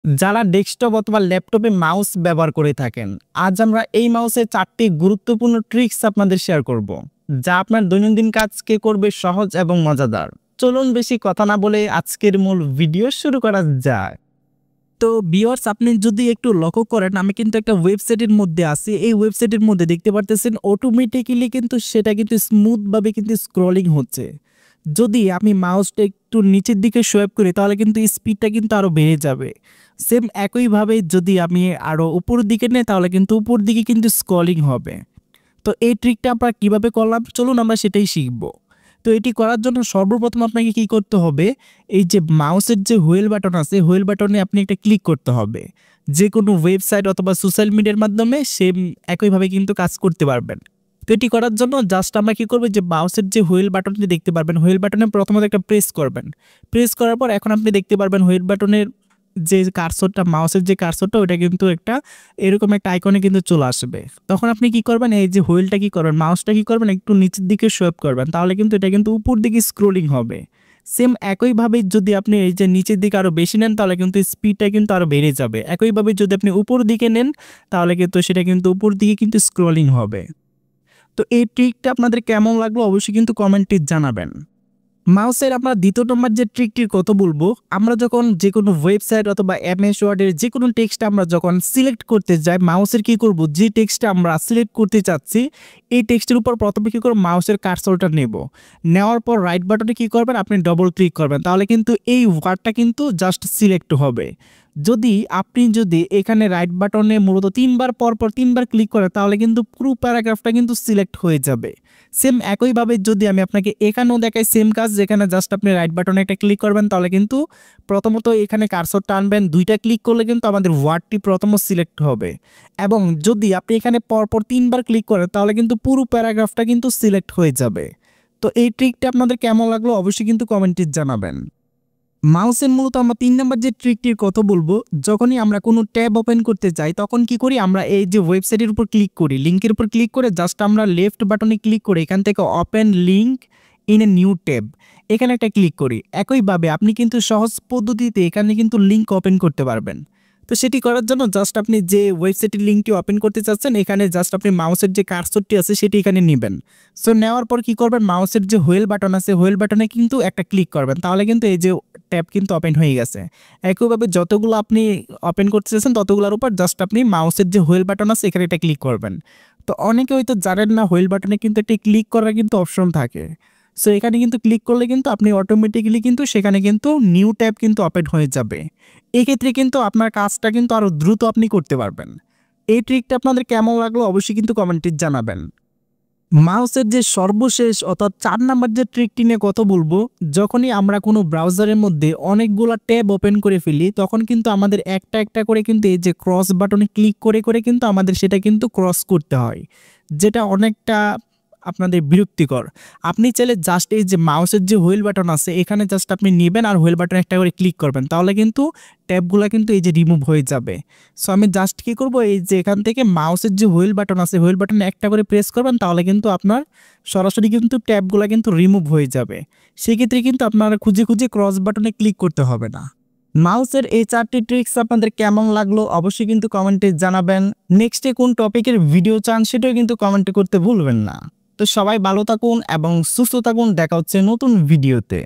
যারা ডেস্কটপ অথবা ল্যাপটপে মাউস ব্যবহার করে থাকেন, আজ আমরা এই মাউসের 4টি গুরুত্বপূর্ণ ট্রিক্স আপনাদের শেয়ার করব, যা আপনার দৈনন্দিন কাজকে করবে সহজ এবং মজাদার। চলুন বেশি কথা না বলে আজকের মূল ভিডিও শুরু করা যাক। তো ভিউয়ার্স, আপনি যদি একটু লক্ষ্য করেন, আমি কিন্তু একটা ওয়েবসাইটের মধ্যে আছি। এই ওয়েবসাইটের মধ্যে দেখতে পারতেছেন অটোমেটিক্যালি কিন্তু সেটা কিন্তু স্মুথভাবে কিন্তু স্ক্রলিং হচ্ছে। যদি আমি মাউসটা একটু নিচের দিকে সোয়াইপ করি তাহলে কিন্তু স্পিডটা কিন্তু আরো বেড়ে যাবে। সেম একইভাবে যদি আমি আরো উপরের দিকে নেই তাহলে কিন্তু উপর দিকে কিন্তু স্ক্রলিং হবে। তো এই ট্রিকটা আমরা কিভাবে করলাম, চলুন আমরা সেটাই শিখব। তো এটি করার জন্য সর্বপ্রথম আপনাকে কি করতে হবে, এই যে মাউসের যে হুইল বাটন আছে, হুইল বাটনে আপনি একটা ক্লিক করতে হবে। যে কোনো ওয়েবসাইট অথবা সোশ্যাল মিডিয়ার মাধ্যমে সেম একইভাবে কিন্তু কাজ করতে পারবেন। তো এটি করার জন্য জাস্ট আমরা কি করব, যে মাউসের যে হুইল বাটনটি দেখতে পারবেন, হুইল বাটনে প্রথমত একটা প্রেস করবেন। প্রেস করার পর এখন আপনি দেখতে পারবেন হুইল বাটনের যে কার্সরটা, মাউসের যে কার্সরটা, ওটা কিন্তু একটা এরকম একটা আইকনে কিন্তু চলে আসবে। তখন আপনি কি করবেন, এই যে হুইলটা কি করবেন, মাউসটা কি করবেন, একটু নিচের দিকে সোয়াইপ করবেন, তাহলে কিন্তু এটা কিন্তু উপর দিকে স্ক্রলিং হবে। সেম একইভাবে যদি আপনি এই যে নিচের দিকে আরো বেশি নেন তাহলে কিন্তু স্পিডটা কিন্তু আরো বেড়ে যাবে। একইভাবে যদি আপনি উপর দিকে নেন তাহলে কিন্তু সেটা কিন্তু উপর দিকে কিন্তু স্ক্রলিং হবে। তো এই ট্রিকটা আপনাদের কেমন লাগলো অবশ্যই কিন্তু কমেন্টে জানাবেন। মাউসের আমরা দ্বিতীয় নম্বর যে ট্রিকটির কথা বলবো, আমরা যখন যে কোনো ওয়েবসাইট অথবা এমএস ওয়ার্ডের যে কোনো টেক্সট আমরা যখন সিলেক্ট করতে যাই, মাউসের কি করব, যে টেক্সটটা আমরা সিলেক্ট করতে চাচ্ছি এই টেক্সটের উপর প্রথমে কি করব, মাউসের কার্সরটা নেব। নেওয়ার পর রাইট বাটনে কি করবেন, আপনি ডবল ক্লিক করবেন, তাহলে কিন্তু এই ওয়ার্ডটা কিন্তু জাস্ট সিলেক্ট হবে। যদি এখানে রাইট বাটনে মূলত তিনবার ক্লিক করেন তাহলে কিন্তু পুরো প্যারাগ্রাফটা কিন্তু সিলেক্ট হয়ে যাবে। সেম একইভাবে যদি আমি আপনাকে এখানেও দেখাই সেম কাজ, যেখানে জাস্ট আপনি রাইট বাটনে একটা ক্লিক করবেন তাহলে কিন্তু প্রথমত এখানে কার্সরটা আনবেন, দুইটা ক্লিক করলে কিন্তু আমাদের ওয়ার্ডটি প্রথম সিলেক্ট হবে। এবং যদি আপনি এখানে পরপর 3বার ক্লিক করেন তাহলে কিন্তু পুরো প্যারাগ্রাফটা কিন্তু সিলেক্ট হয়ে যাবে। তো এই ট্রিকটা আপনাদের কেমন লাগলো অবশ্যই কিন্তু কমেন্টে জানাবেন। মাউসের মূলত আমরা 3 নাম্বার যে ট্রিকটির কথা বলবো, যখনই আমরা কোনো ট্যাব ওপেন করতে যাই তখন কি করি, আমরা এই যে ওয়েবসাইটের উপর ক্লিক করি, লিঙ্কের উপর ক্লিক করে জাস্ট আমরা লেফট বাটনে ক্লিক করে এখান থেকে open link in a new tab এখানে একটা ক্লিক করি। একইভাবে আপনি কিন্তু সহজ পদ্ধতিতে এখানে কিন্তু লিঙ্ক ওপেন করতে পারবেন। তো সেটি করার জন্য জাস্ট আপনি যে ওয়েবসাইটের লিঙ্কটি ওপেন করতে চাচ্ছেন এখানে জাস্ট আপনি মাউসের যে কার্সরটি আছে সেটি এখানে নেবেন। সো নেওয়ার পর কি করবেন, মাউসের যে হুইল বাটন আছে হুইল বাটনে কিন্তু একটা ক্লিক করবেন, তাহলে কিন্তু এই যে ট্যাব কিন্তু ওপেন হয়ে গেছে। একইভাবে যতগুলো আপনি ওপেন করতে চাচ্ছেন ততগুলোর উপর জাস্ট আপনি মাউসের যে হুইল বাটন আছে এখানে একটা ক্লিক করবেন। তো অনেকে হয়তো জানেন না হুইল বাটনে কিন্তু একটি ক্লিক করার কিন্তু অপশন থাকে। সো এখানে কিন্তু ক্লিক করলে কিন্তু আপনি অটোমেটিক্যালি কিন্তু সেখানে কিন্তু নিউ ট্যাব কিন্তু ওপেন হয়ে যাবে। এক্ষেত্রে কিন্তু আপনার কাজটা কিন্তু আরো দ্রুত আপনি করতে পারবেন। এই ট্রিকটা আপনাদের কেমন লাগলো অবশ্যই কিন্তু কমেন্টে জানাবেন। মাউসের যে সর্বশেষ অর্থাৎ 4 নাম্বার যে ট্রিকটি নিয়ে কথা বলবো, যখনই আমরা কোনো ব্রাউজারের মধ্যে অনেকগুলো ট্যাব ওপেন করে ফেলি তখন কিন্তু আমাদের একটা একটা করে কিন্তু এই যে ক্রস বাটনে ক্লিক করে করে কিন্তু আমাদের সেটা কিন্তু ক্রস করতে হয়, যেটা অনেকটা আপনাদের বিরক্তিকর। আপনি চাইলে জাস্ট এই যে মাউসের যে হুইল বাটন আছে এখানে জাস্ট আপনি নেবেন আর হুইল বাটনে একটা করে ক্লিক করবেন, তাহলে কিন্তু ট্যাবগুলো কিন্তু এই যে রিমুভ হয়ে যাবে। সো আমি জাস্ট কি করব, এই যে এখান থেকে মাউসের যে হুইল বাটন আছে হুইল বাটনে একটা করে প্রেস করবেন, তাহলে কিন্তু আপনার সরাসরি কিন্তু ট্যাবগুলো কিন্তু রিমুভ হয়ে যাবে। সেক্ষেত্রে কিন্তু আপনারা খুঁজে খুঁজে ক্রস বাটনে ক্লিক করতে হবে না। মাউসের এই 4টি ট্রিক্স আপনাদের কেমন লাগলো অবশ্যই কিন্তু কমেন্টে জানাবেন। নেক্সটে কোন টপিকের ভিডিও চান সেটাও কিন্তু কমেন্টে করতে ভুলবেন না। তো সবাই ভালো থাকুন এবং সুস্থ থাকুন, দেখা হচ্ছে নতুন ভিডিওতে।